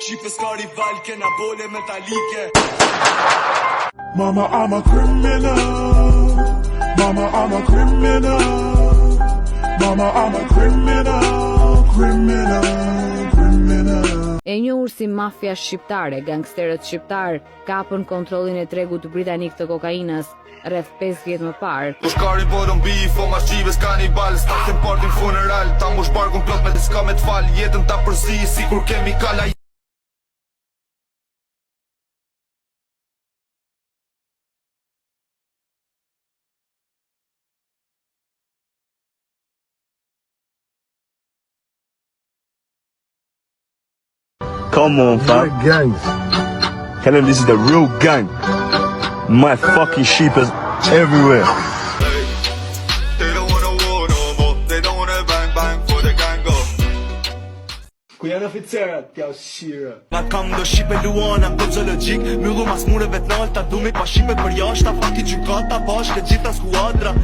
Shqipe s'ka rival, kena bole metalike. Mama, I'm a criminal. Mama, I'm a criminal. Mama, I'm a criminal. Criminal. E njohur si mafia shqiptare, gangsterët shqiptar kapën kontrollin e tregut britanik të kokainës rreth 5 vjet më parë. Pushkarin bodon bif, o masqive s'kanibal, statin partin funeral, ta mush barkun plot me diska me t'fal, jetën ta përzi, si kur kemikala. Come on, fam. Gang. Tell them this is the real gang. My fucking sheep is everywhere. They don't wanna war no more, they don't wanna bang bang for the gang go. Ku janë oficerat, t'ja shire. Nga kam do Shqipe luana, këtë zoologjik. Myllu mas mure vet nalta, dumit pa Shqipe për jashta. Fakti gjykata, bashkë, gjitha skuadra.